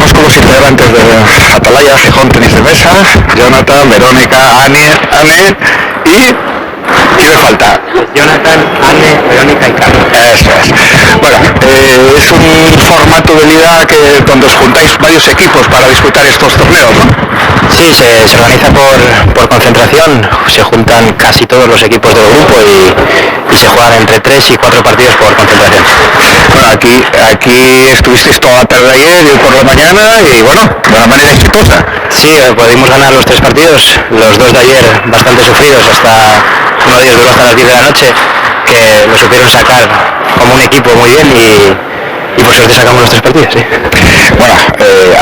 Estamos con los integrantes de Atalaya, Gijón, tenis de mesa, Jonathan, Verónica, Anne y... ¿quién me falta? Jonathan, Anne, Verónica y Carlos. Eso es. Bueno, es un formato de liga donde os juntáis varios equipos para disputar estos torneos, ¿no? Sí, se organiza por concentración, se juntan casi todos los equipos del grupo y se juegan entre 3 y 4 partidos por concentración. Bueno, aquí estuvisteis toda la tarde ayer y hoy por la mañana y bueno, de una manera exitosa. Sí, pudimos ganar los 3 partidos, los 2 de ayer bastante sufridos, uno de ellos duró hasta las 10 de la noche, que lo supieron sacar como un equipo muy bien y por suerte sacamos los 3 partidos, sí. Bueno,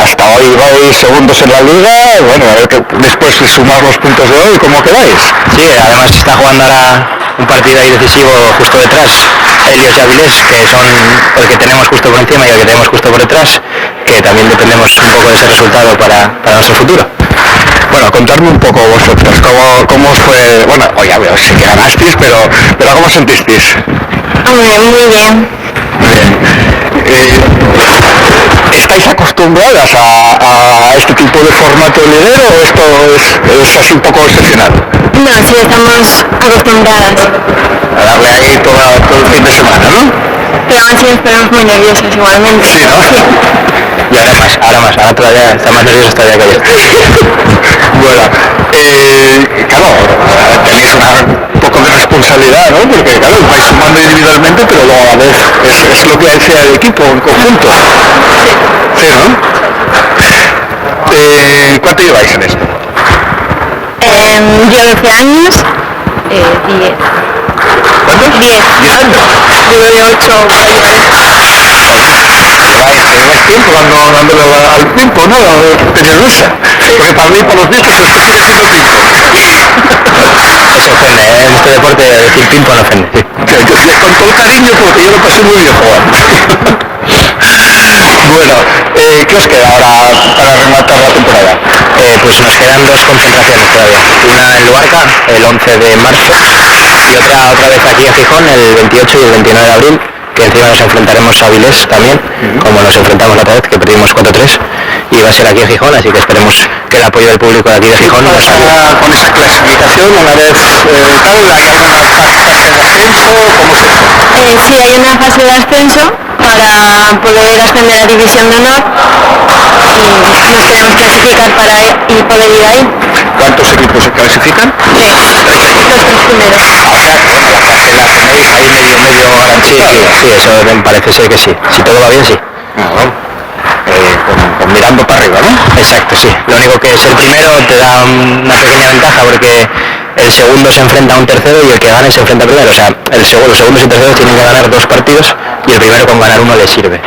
hasta hoy vais segundos en la liga, bueno, a ver que después de sumar los puntos de hoy, ¿cómo quedáis? Sí, además está jugando ahora un partido ahí decisivo justo detrás, Helios y Avilés, que son el que tenemos justo por encima y el que tenemos justo por detrás, que también dependemos un poco de ese resultado para nuestro futuro. Bueno, contadme un poco vosotros, ¿cómo os fue? Bueno, oye, sé que ganasteis, pero ¿cómo sentisteis? Hombre, muy bien. Muy bien. ¿Estáis acostumbradas a este tipo de formato de liguero o esto es así un poco excepcional? No, sí, estamos acostumbradas. A darle ahí todo el fin de semana, ¿no? Pero aún así estamos muy nerviosas igualmente. Sí, ¿no? Y ahora todavía está más nervioso todavía que ayer. Bueno, claro, tenéis un poco de responsabilidad, ¿no? Porque claro, vais sumando individualmente, pero luego a la vez es lo que hace el equipo en conjunto. Sí, ¿no? ¿Cuánto lleváis en esto? Yo 12 años, 10. ¿Cuántos? 10. 10 años. Yo de 8 Tenéis tiempo dándole al tiempo, ¿no? Tener lucha. Porque para mí, para los viejos, esto sigue siendo tiempo. Eso ofende, en este deporte decir ping no ofende. Sí. Yo con todo cariño, porque yo lo pasé muy bien jugando. Bueno, ¿qué os queda ahora para rematar la temporada? Pues nos quedan 2 concentraciones todavía. Una en Luarca, el 11 de marzo, y otra vez aquí en Gijón, el 28 y el 29 de abril, que encima nos enfrentaremos a Avilés también, como nos enfrentamos la otra vez, que perdimos 4-3, y va a ser aquí en Gijón, así que esperemos que el apoyo del público de aquí de Gijón nos ayude. Con esa clasificación, una vez tal, ¿hay alguna fase de ascenso? ¿Cómo se hace? Sí, hay una fase de ascenso para poder ascender a División de Honor y nos queremos clasificar y poder ir ahí. ¿Cuántos equipos se clasifican? 3, los 3 primeros. O sea, que bueno, la tenéis ahí medio garantizada. Sí, eso me parece ser que sí. Si todo va bien, sí. Con mirando para arriba, ¿no? Exacto, sí. Lo único que ser primero te da una pequeña ventaja porque el segundo se enfrenta a un tercero y el que gane se enfrenta al primero. O sea, los segundos y terceros tienen que ganar 2 partidos y el primero con ganar 1 le sirve.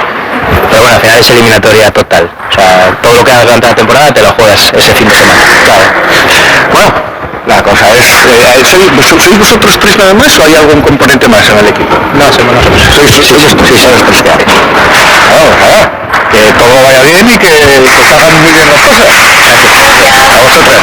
Pero bueno, al final es eliminatoria total. O sea, todo lo que hagas durante la temporada te lo juegas ese fin de semana. Claro. Bueno, la cosa es, ¿sois vosotros 3 nada más o hay algún componente más en el equipo? No, somos nosotros. Somos 3 que hay. Claro, que todo vaya bien y que salgan muy bien las cosas. A vosotros.